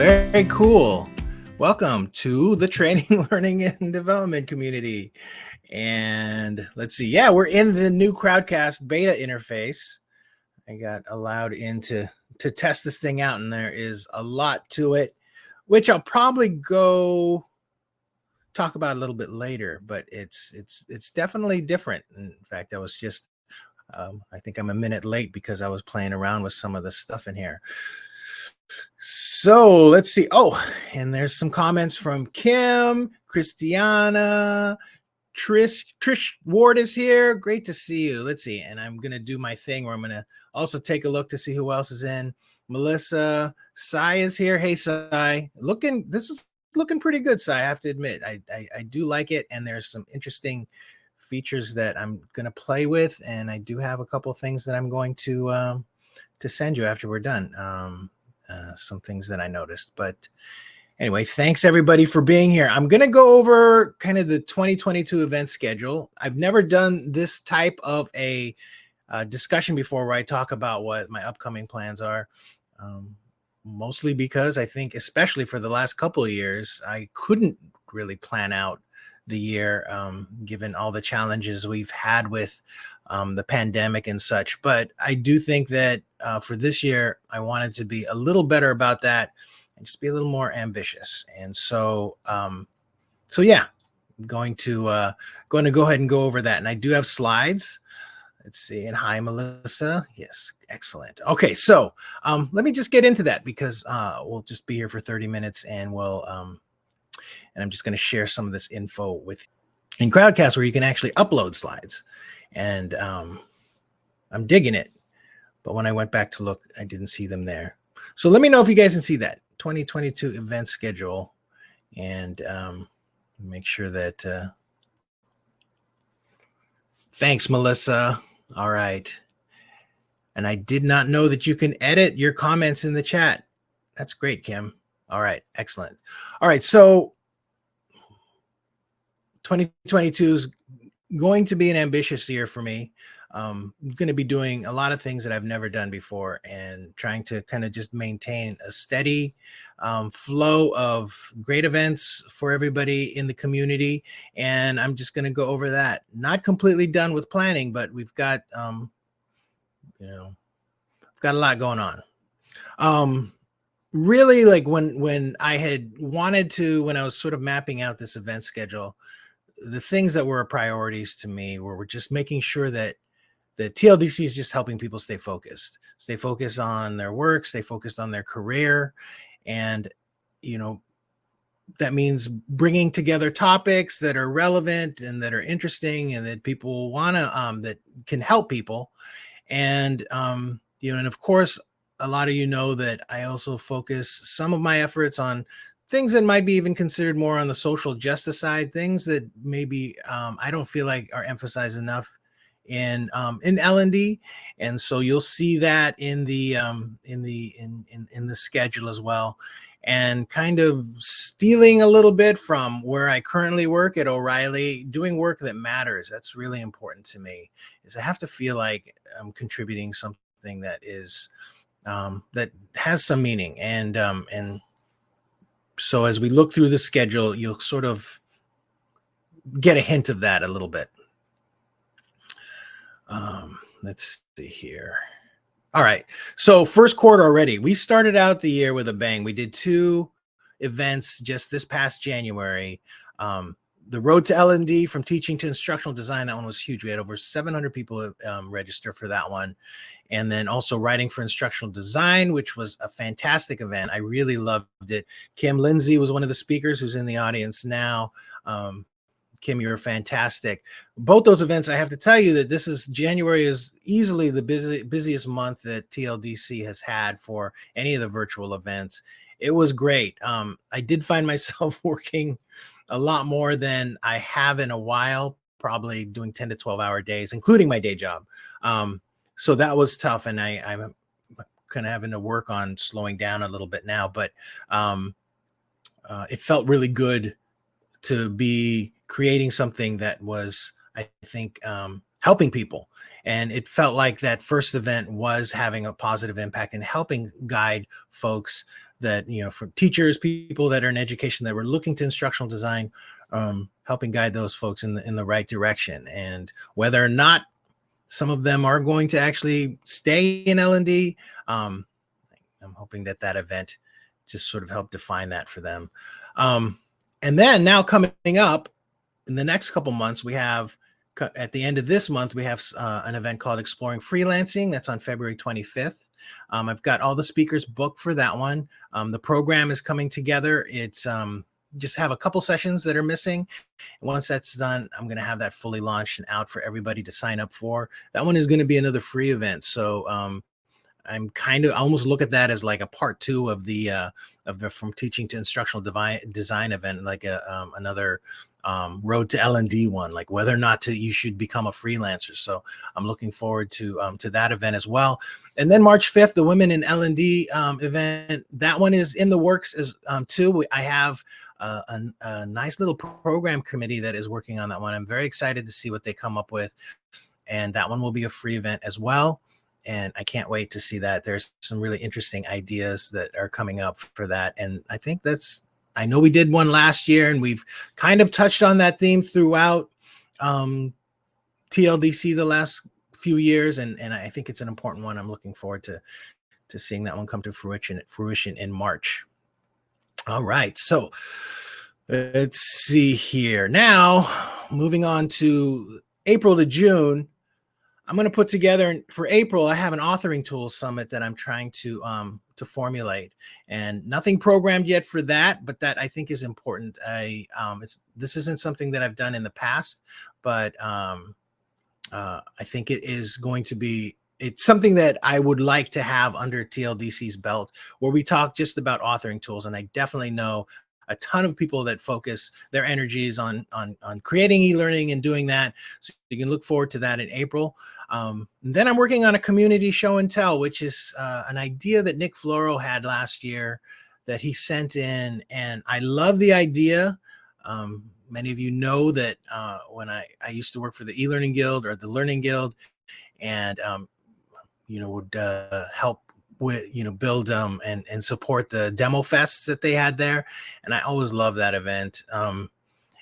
Very cool. Welcome to the training, learning, and development community. And let's see. Yeah, we're in the new Crowdcast beta interface. I got allowed in to test this thing out, and there is a lot to it, which I'll probably go talk about a little bit later. But it's definitely different. In fact, I was just I think I'm a minute late because I was playing around with some of the stuff in here. So let's see. Oh, and there's some comments from Kim, Christiana, Trish Ward is here. Great to see you. Let's see. And I'm going to do my thing where I'm going to also take a look to see who else is in. Melissa, Sai is here. Hey, Sai. This is looking pretty good, Sai. I have to admit, I do like it. And there's some interesting features that I'm going to play with. And I do have a couple of things that I'm going to send you after we're done. Some things that I noticed. But anyway, thanks everybody for being here. I'm going to go over kind of the 2022 event schedule. I've never done this type of a discussion before where I talk about what my upcoming plans are. Mostly because I think, especially for the last couple of years, I couldn't really plan out the year given all the challenges we've had with the pandemic and such. But I do think that for this year, I wanted to be a little better about that and just be a little more ambitious. And so yeah, I'm going to go ahead and go over that. And I do have slides. Let's see. And hi, Melissa. Yes, excellent. Okay, so let me just get into that because we'll just be here for 30 minutes and and I'm just going to share some of this info with in Crowdcast where you can actually upload slides. And I'm digging it. But when I went back to look, I didn't see them there. So let me know if you guys can see that 2022 event schedule and make sure that. Thanks, Melissa. All right. And I did not know that you can edit your comments in the chat. That's great, Kim. All right. Excellent. All right. So 2022 is going to be an ambitious year for me. I'm going to be doing a lot of things that I've never done before and trying to kind of just maintain a steady flow of great events for everybody in the community. And I'm just going to go over that. Not completely done with planning, but we've got, we've got a lot going on. Really, like when I had wanted to, when I was sort of mapping out this event schedule, the things that were priorities to me were just making sure that the TLDC is just helping people stay focused on their work, stay focused on their career. And, that means bringing together topics that are relevant and that are interesting and that people want to, that can help people. And, and of course, a lot of you know that I also focus some of my efforts on things that might be even considered more on the social justice side, things that maybe I don't feel like are emphasized enough in L&D, and so you'll see that in the schedule as well, and kind of stealing a little bit from where I currently work at O'Reilly, doing work that matters. That's really important to me. Is I have to feel like I'm contributing something that is that has some meaning, and so as we look through the schedule, you'll sort of get a hint of that a little bit. Let's see here. All right. So first quarter already, we started out the year with a bang. We did 2 events just this past January. The Road to L&D from teaching to instructional design. That one was huge. We had over 700 people register for that one. And then also writing for instructional design, which was a fantastic event. I really loved it. Kim Lindsay was one of the speakers who's in the audience now. Kim, you're fantastic. Both those events, I have to tell you that January is easily the busiest month that TLDC has had for any of the virtual events. It was great. I did find myself working a lot more than I have in a while, probably doing 10 to 12-hour days, including my day job. So that was tough, and I'm kind of having to work on slowing down a little bit now, but it felt really good to be creating something that was, I think, helping people. And it felt like that first event was having a positive impact and helping guide folks that, from teachers, people that are in education that were looking to instructional design, helping guide those folks in the right direction. And whether or not some of them are going to actually stay in L&D, I'm hoping that event just sort of helped define that for them. And then now coming up in the next couple months, we have, at the end of this month, we have an event called Exploring Freelancing. That's on February 25th. I've got all the speakers booked for that one. The program is coming together. It's just have a couple sessions that are missing. And once that's done, I'm going to have that fully launched and out for everybody to sign up for. That one is going to be another free event. So I almost look at that as like a part 2 of the From Teaching to Instructional Design event, like another road to L&D one, like whether or not you should become a freelancer. So I'm looking forward to that event as well. And then March 5th, the Women in L&D event, that one is in the works as too. I have a nice little program committee that is working on that one. I'm very excited to see what they come up with. And that one will be a free event as well. And I can't wait to see that. There's some really interesting ideas that are coming up for that. And I think I know we did one last year, and we've kind of touched on that theme throughout TLDC the last few years. And I think it's an important one. I'm looking forward to seeing that one come to fruition in March. All right. So let's see here. Now, moving on to April to June, I'm going to put together for April. I have an authoring tools summit that I'm trying to formulate, and nothing programmed yet for that, but that I think is important. This isn't something that I've done in the past, but I think it is going to be. It's something that I would like to have under TLDC's belt, where we talk just about authoring tools. And I definitely know a ton of people that focus their energies on creating e-learning and doing that. So you can look forward to that in April. Then I'm working on a community show and tell, which is an idea that Nick Floro had last year that he sent in. And I love the idea. Many of you know that when I used to work for the e-learning guild or the learning guild, and would help with, build and support the demo fests that they had there. And I always love that event.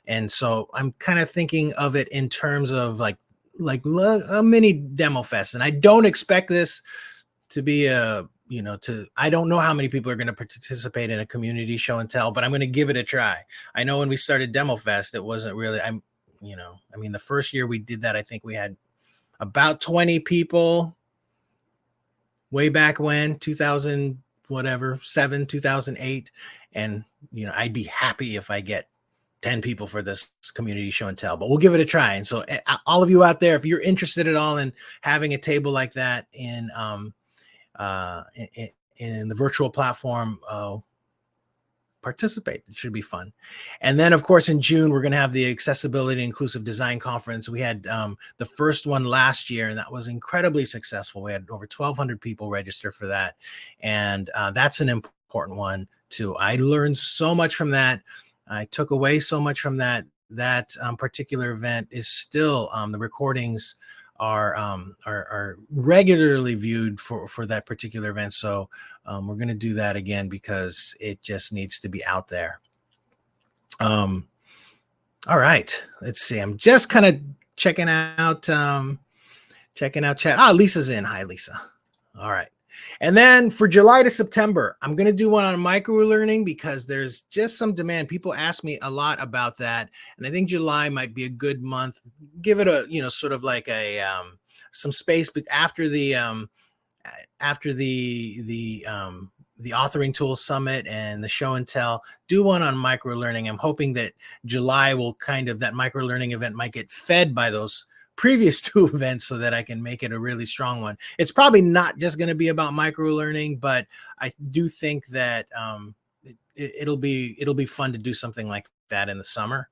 And so I'm kind of thinking of it in terms of like a mini demo fest. And I don't expect this to be I don't know how many people are going to participate in a community show and tell, but I'm going to give it a try. I know when we started Demo Fest, it wasn't really, the first year we did that, I think we had about 20 people way back when, 2007, 2008. And, I'd be happy if I get 10 people for this community show and tell, but we'll give it a try. And so all of you out there, if you're interested at all in having a table like that in the virtual platform, participate. It should be fun. And then, of course, in June, we're going to have the Accessibility and Inclusive Design Conference. We had the first one last year, and that was incredibly successful. We had over 1,200 people register for that. And that's an important one, too. I learned so much from that. I took away so much from that. That particular event is still, the recordings are regularly viewed for that particular event. So we're going to do that again because it just needs to be out there. All right, let's see. I'm just kind of checking out chat. Lisa's in. Hi, Lisa. All right. And then for July to September, I'm going to do one on micro-learning because there's just some demand. People ask me a lot about that. And I think July might be a good month. Give it a, sort of like a, some space, but after the Authoring Tools Summit and the show and tell, do one on micro-learning. I'm hoping that July will that micro-learning event might get fed by those previous two events so that I can make it a really strong one. It's probably not just going to be about micro-learning, but I do think that it'll be fun to do something like that in the summer.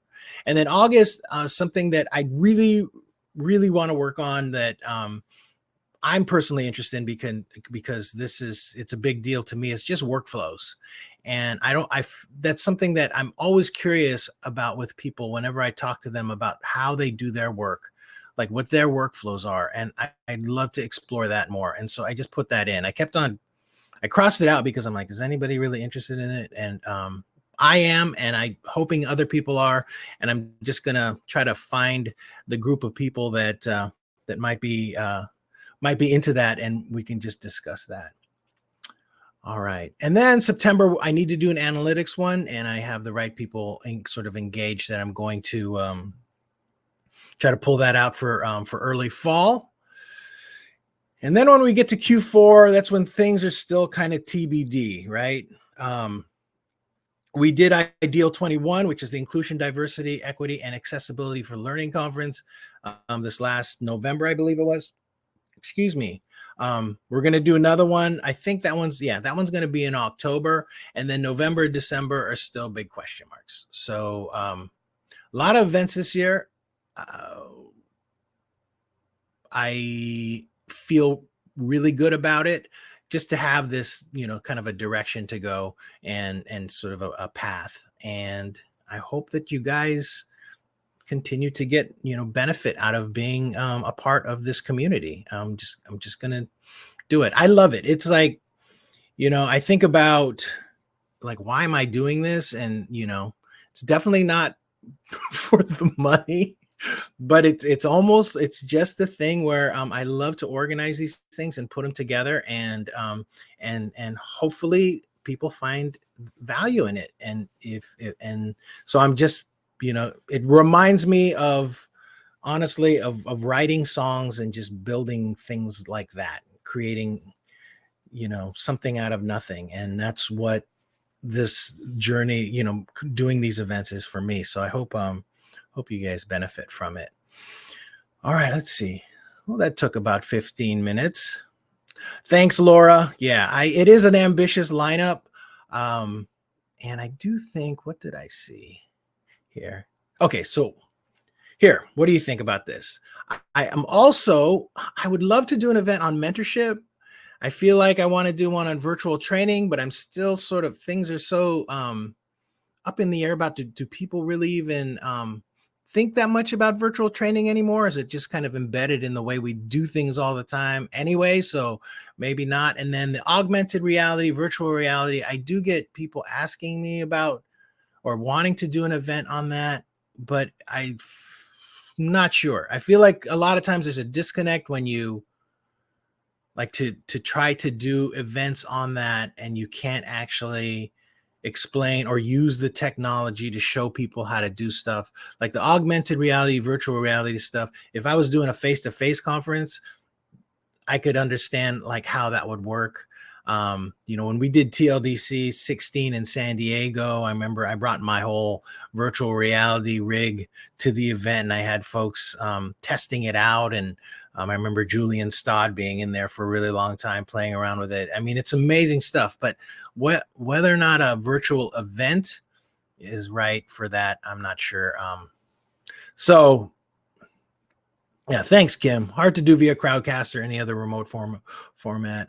And then August, something that I really, really want to work on that I'm personally interested in because it's a big deal to me. It's just workflows. And that's something that I'm always curious about with people whenever I talk to them about how they do their work, like what their workflows are. And I'd love to explore that more. And so I just put that in. I kept on I crossed it out because I'm like, is anybody really interested in it? And I am, and I'm hoping other people are. And I'm just gonna try to find the group of people that that might be into that, and we can just discuss that. All right. And then September, I need to do an analytics one, and I have the right people sort of engaged that I'm going to try to pull that out for early fall. And then when we get to Q4, that's when things are still kind of TBD, right? We did Ideal 21, which is the Inclusion, Diversity, Equity, and Accessibility for Learning Conference this last November, I believe it was. Excuse me. We're going to do another one. I think that one's going to be in October, and then November, December are still big question marks. So a lot of events this year. I feel really good about it, just to have this, kind of a direction to go and sort of a path. And I hope that you guys continue to get, benefit out of being a part of this community. I'm just going to do it. I love it. It's like, I think about like, why am I doing this? And, it's definitely not for the money, but it's just the thing where I love to organize these things and put them together, and hopefully people find value in it. And so I'm just, it reminds me of, honestly, of writing songs and just building things like that, creating, something out of nothing. And that's what this journey, doing these events is for me. So I hope you guys benefit from it. All right, let's see. Well, that took about 15 minutes. Thanks, Laura. Yeah, it is an ambitious lineup. And I do think, what did I see here? Okay, so here, what do you think about this? I would love to do an event on mentorship. I feel like I want to do one on virtual training, but I'm still sort of, things are so up in the air about, do people really even think that much about virtual training anymore? Is it just kind of embedded in the way we do things all the time anyway? So maybe not. And then the augmented reality, virtual reality, I do get people asking me about or wanting to do an event on that, but I'm not sure. I feel like a lot of times there's a disconnect when you like to try to do events on that and you can't actually explain or use the technology to show people how to do stuff like the augmented reality, virtual reality stuff. If I was doing a face-to-face conference, I could understand like how that would work. When we did TLDC 16 in San Diego, I remember I brought my whole virtual reality rig to the event, and I had folks testing it out. And I remember Julian Stodd being in there for a really long time playing around with it. I mean, it's amazing stuff, but whether or not a virtual event is right for that, I'm not sure. So yeah, thanks, Kim. Hard to do via Crowdcast or any other remote format.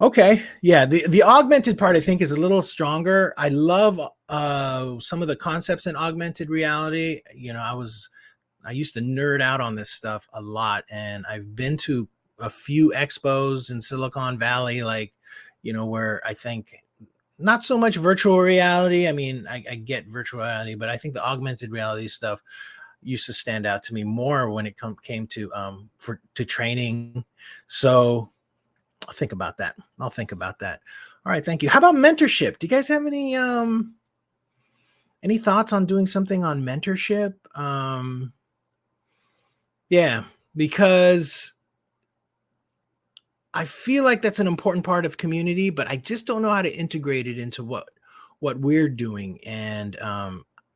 Okay. Yeah. The augmented part, I think, is a little stronger. I love some of the concepts in augmented reality. I used to nerd out on this stuff a lot, and I've been to a few expos in Silicon Valley, like, where I think not so much virtual reality. I mean, I get virtual reality, but I think the augmented reality stuff used to stand out to me more when it came to training. So I'll think about that. All right. Thank you. How about mentorship? Do you guys have any thoughts on doing something on mentorship? Yeah, because I feel like that's an important part of community, but I just don't know how to integrate it into what we're doing. And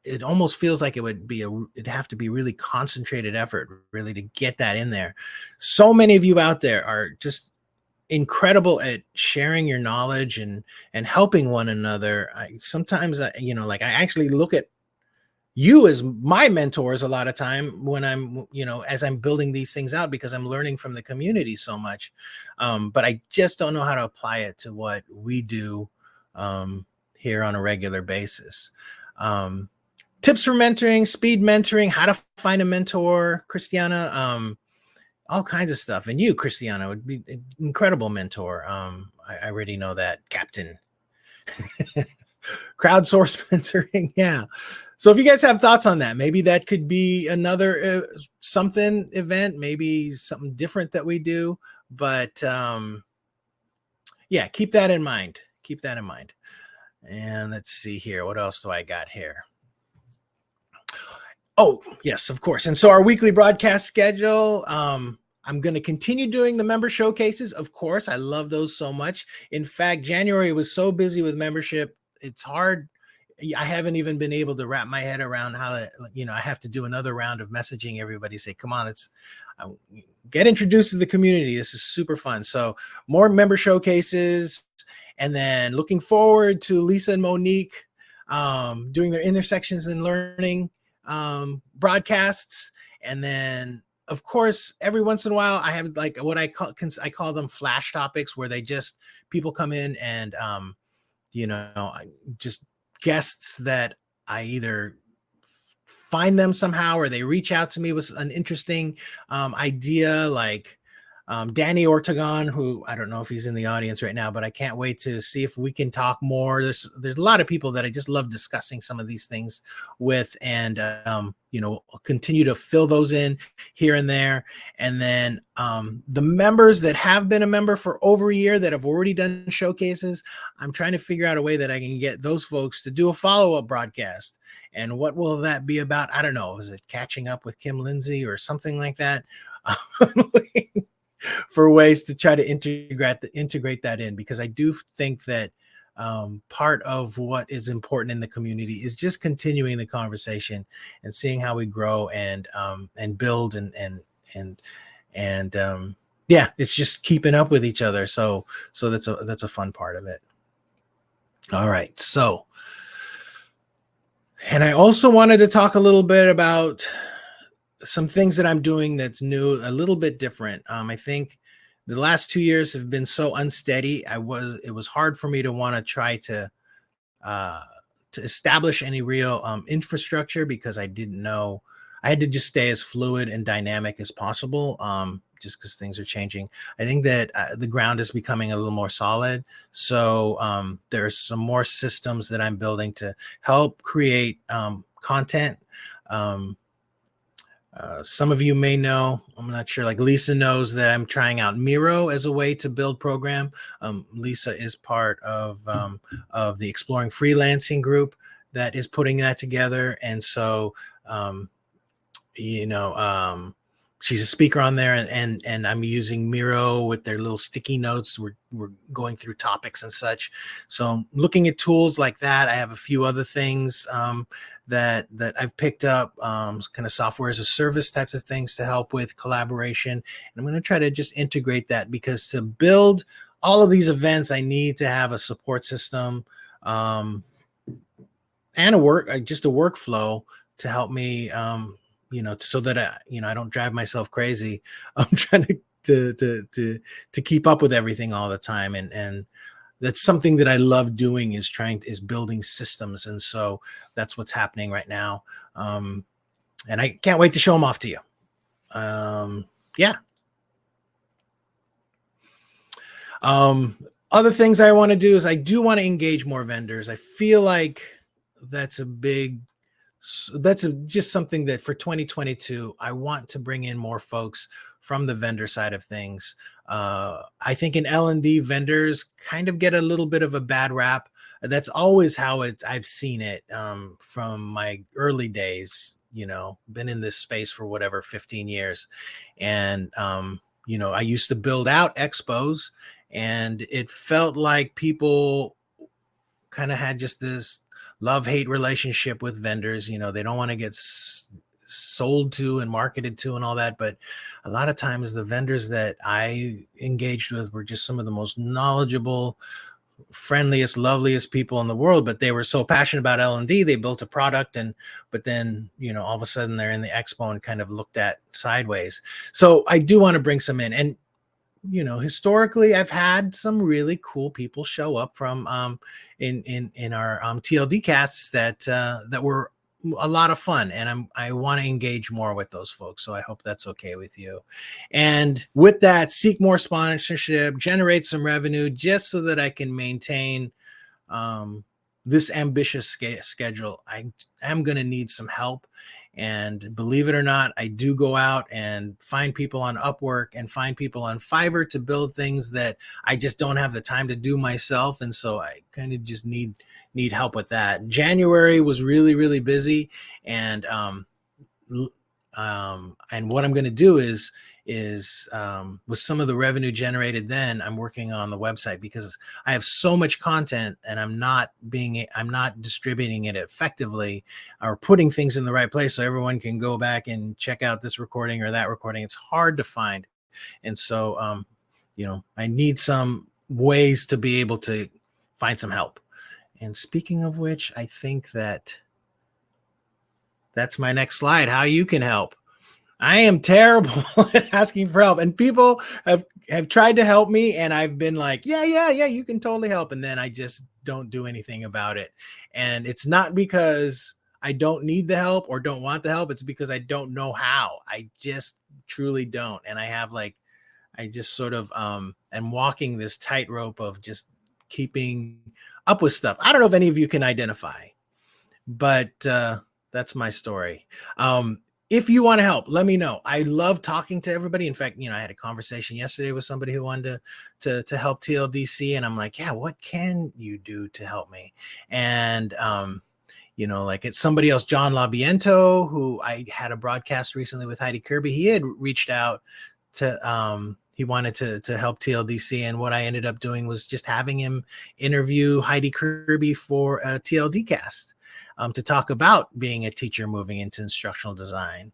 it almost feels like it'd have to be really concentrated effort really to get that in there. So many of you out there are just incredible at sharing your knowledge and helping one another. Sometimes I actually look at you as my mentors a lot of time when I'm, as I'm building these things out, because I'm learning from the community so much. But I just don't know how to apply it to what we do here on a regular basis. Tips for mentoring, speed mentoring, how to find a mentor, Christiana. all kinds of stuff. And you, Christiana, would be an incredible mentor. I already know that, Captain. Crowdsource mentoring. Yeah. So if you guys have thoughts on that, maybe that could be another something event, maybe something different that we do. But yeah, keep that in mind. Keep that in mind. And let's see here. What else do I got here? Oh, yes, of course. And so our weekly broadcast schedule, I'm going to continue doing the member showcases. Of course, I love those so much. In fact, January was so busy with membership. It's hard. I haven't even been able to wrap my head around how to, I have to do another round of messaging everybody, say, come on, let's get introduced to the community. This is super fun. So more member showcases, and then looking forward to Lisa and Monique doing their intersections in learning broadcasts. And then of course, every once in a while I have like what I call them flash topics, where people come in and just guests that I either find them somehow or they reach out to me with an interesting idea, like Danny Ortegon, who I don't know if he's in the audience right now, but I can't wait to see if we can talk more. There's a lot of people that I just love discussing some of these things with, and I'll continue to fill those in here and there. And then the members that have been a member for over a year that have already done showcases, I'm trying to figure out a way that I can get those folks to do a follow-up broadcast. And what will that be about? I don't know. Is it catching up with Kim Lindsay or something like that? For ways to try to integrate that in, because I do think that part of what is important in the community is just continuing the conversation and seeing how we grow and build and yeah, it's just keeping up with each other. So that's a fun part of it. All right. So, and I also wanted to talk a little bit about some things that I'm doing that's new, a little bit different. I think the last 2 years have been so unsteady. It was hard for me to want to try to establish any real infrastructure, because I didn't know. I had to just stay as fluid and dynamic as possible, just because things are changing. I think that the ground is becoming a little more solid. So there's some more systems that I'm building to help create content. Some of you may know, I'm not sure, like Lisa knows that I'm trying out Miro as a way to build program. Lisa is part of the Exploring Freelancing group that is putting that together. And so, she's a speaker on there, and I'm using Miro with their little sticky notes. We're going through topics and such. So I'm looking at tools like that. I have a few other things that I've picked up, kind of software as a service types of things to help with collaboration. And I'm going to try to just integrate that, because to build all of these events, I need to have a support system and a workflow to help me, so that I don't drive myself crazy. I'm trying to keep up with everything all the time, and that's something that I love doing, is building systems. And so that's what's happening right now. And I can't wait to show them off to you. Yeah. Other things I want to do is I do want to engage more vendors. I feel like that's just something that for 2022, I want to bring in more folks from the vendor side of things. I think in L&D, vendors kind of get a little bit of a bad rap. That's always how I've seen it from my early days, been in this space for 15 years. And, I used to build out expos, and it felt like people kind of had just this love-hate relationship with vendors. They don't want to get sold to and marketed to and all that. But a lot of times the vendors that I engaged with were just some of the most knowledgeable, friendliest, loveliest people in the world. But they were so passionate about L&D, they built a product, but then all of a sudden they're in the expo and kind of looked at sideways. So I do want to bring some in. And historically, I've had some really cool people show up from in our TLDCasts that were a lot of fun, and I want to engage more with those folks. So I hope that's okay with you. And with that, seek more sponsorship, generate some revenue, just so that I can maintain this ambitious schedule. I am going to need some help. And believe it or not, I do go out and find people on Upwork and find people on Fiverr to build things that I just don't have the time to do myself. And so I kind of just need help with that. January was really, really busy. And what I'm going to do is with some of the revenue generated, then I'm working on the website, because I have so much content and I'm not distributing it effectively or putting things in the right place so everyone can go back and check out this recording or that recording. It's hard to find. And so, I need some ways to be able to find some help. And speaking of which, I think that's my next slide, how you can help. I am terrible at asking for help, and people have tried to help me, and I've been like, yeah, you can totally help. And then I just don't do anything about it. And it's not because I don't need the help or don't want the help. It's because I don't know how. I just truly don't. And I just sort of am walking this tightrope of just keeping up with stuff. I don't know if any of you can identify, but that's my story. If you want to help, let me know. I love talking to everybody. In fact, I had a conversation yesterday with somebody who wanted to help TLDC, and I'm like, yeah, what can you do to help me? And like it's somebody else, John Labiento, who I had a broadcast recently with Heidi Kirby. He had reached out to he wanted to help TLDC, and what I ended up doing was just having him interview Heidi Kirby for a TLDcast. To talk about being a teacher moving into instructional design.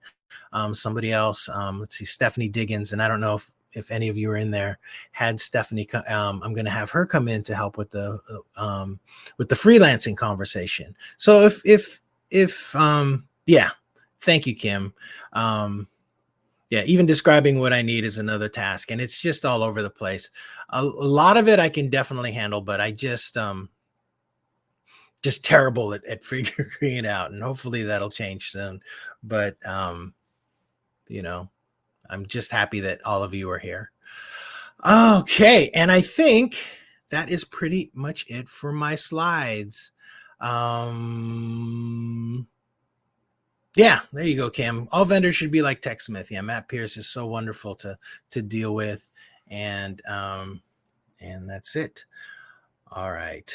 Somebody else, let's see, Stephanie Diggins, and I don't know if any of you are in there, had Stephanie. I'm going to have her come in to help with the freelancing conversation. So yeah, thank you, Kim. Yeah, even describing what I need is another task, and it's just all over the place. A lot of it I can definitely handle, but I just terrible at figuring it out, and hopefully that'll change soon. But I'm just happy that all of you are here. Okay, and I think that is pretty much it for my slides. Yeah, there you go, Kim. All vendors should be like TechSmith. Yeah, Matt Pierce is so wonderful to deal with, and that's it. All right.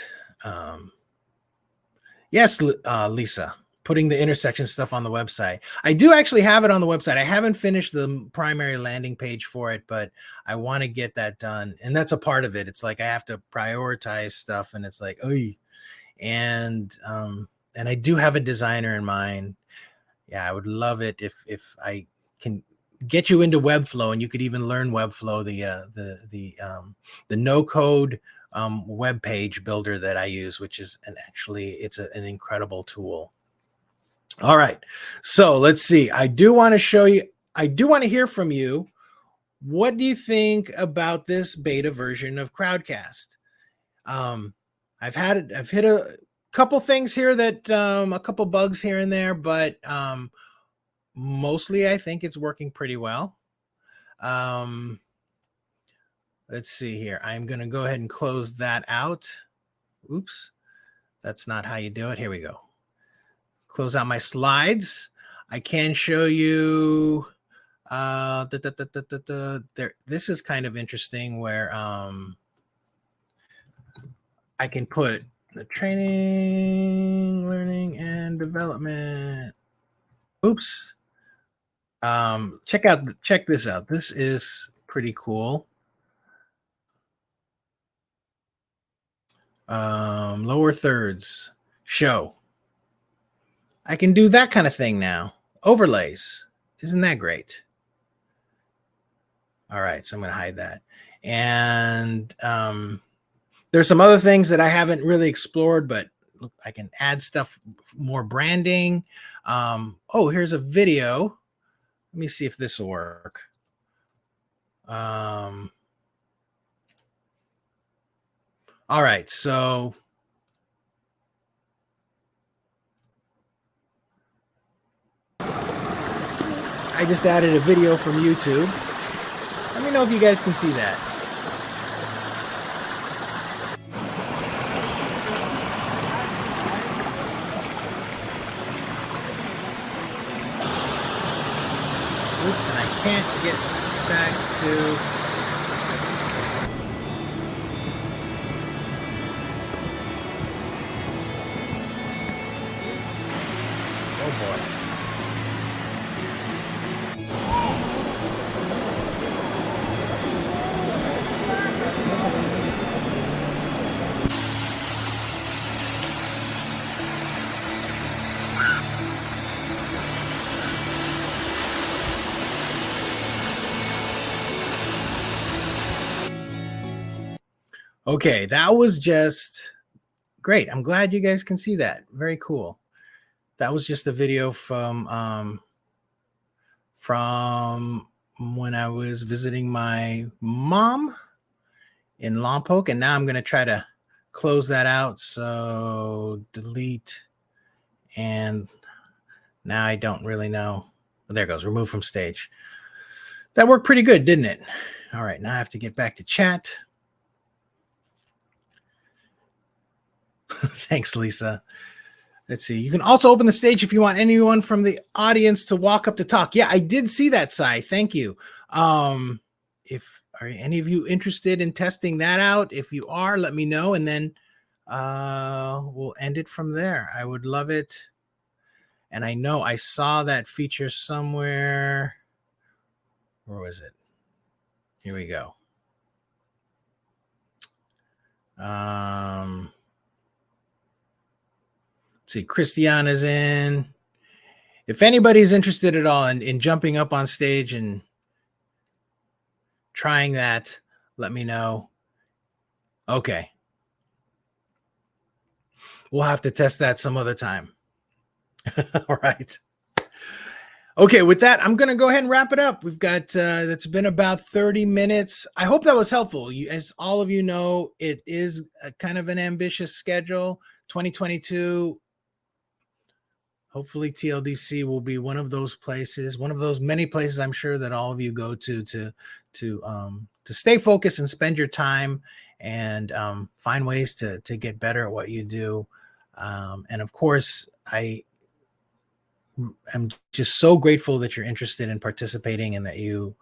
Yes, Lisa, putting the intersection stuff on the website. I do actually have it on the website. I haven't finished the primary landing page for it, but I want to get that done. And that's a part of it. It's like I have to prioritize stuff, and it's like, oh, and I do have a designer in mind. Yeah, I would love it if I can get you into Webflow, and you could even learn Webflow, the no code web page builder that I use, which is it's an incredible tool. All right, so let's see. I do want to hear from you. What do you think about this beta version of Crowdcast? I've hit a couple things here that a couple bugs here and there, but mostly I think it's working pretty well. Let's see here. I'm going to go ahead and close that out. Oops, that's not how you do it. Here we go. Close out my slides. I can show you there. This is kind of interesting where I can put the training, learning, and development. Oops. Check this out. This is pretty cool. Lower thirds, show. I can do that kind of thing now. Overlays. Isn't that great? All right, so I'm going to hide that. And there's some other things that I haven't really explored, but I can add stuff, more branding. Oh, here's a video. Let me see if this will work. All right, so I just added a video from YouTube. Let me know if you guys can see that. Oops, and I can't get back to... Oh boy. Okay, that was just great. I'm glad you guys can see that. Very cool. That was just a video from when I was visiting my mom in Lompoc, and now I'm going to try to close that out. So delete, and now I don't really know. There it goes. Remove from stage. That worked pretty good, didn't it? All right, now I have to get back to chat. Thanks, Lisa. Let's see. You can also open the stage if you want anyone from the audience to walk up to talk. Yeah, I did see that, Sai. Thank you. If are any of you interested in testing that out? If you are, let me know, and then we'll end it from there. I would love it. And I know I saw that feature somewhere. Where was it? Here we go. Let's see, Christiana's in. If anybody's interested at all in jumping up on stage and trying that, let me know. Okay. We'll have to test that some other time. All right. Okay, with that, I'm going to go ahead and wrap it up. We've got, that's been about 30 minutes. I hope that was helpful. As all of you know, it is a kind of an ambitious schedule. 2022, hopefully TLDC will be one of those places, one of those many places I'm sure that all of you go to stay focused and spend your time and find ways to get better at what you do. And of course, I'm just so grateful that you're interested in participating and that you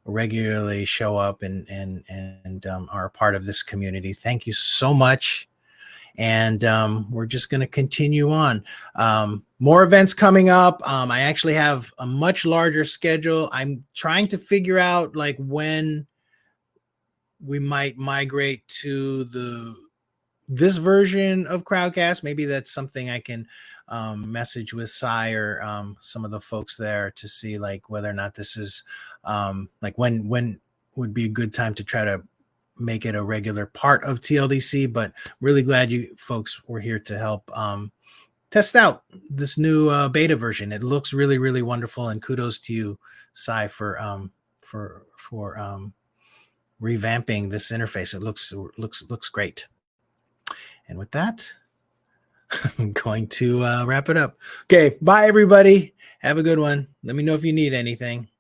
regularly show up and are a part of this community. Thank you so much. And we're just going to continue on. More events coming up. I actually have a much larger schedule. I'm trying to figure out like when we might migrate to this version of Crowdcast. Maybe that's something I can message with Sai or some of the folks there to see like whether or not this is like when would be a good time to try to make it a regular part of TLDC. But really glad you folks were here to help test out this new beta version. It looks really, really wonderful, and kudos to you, Sai, for revamping this interface. It looks great. And with that, I'm going to wrap it up. Okay, bye everybody. Have a good one. Let me know if you need anything.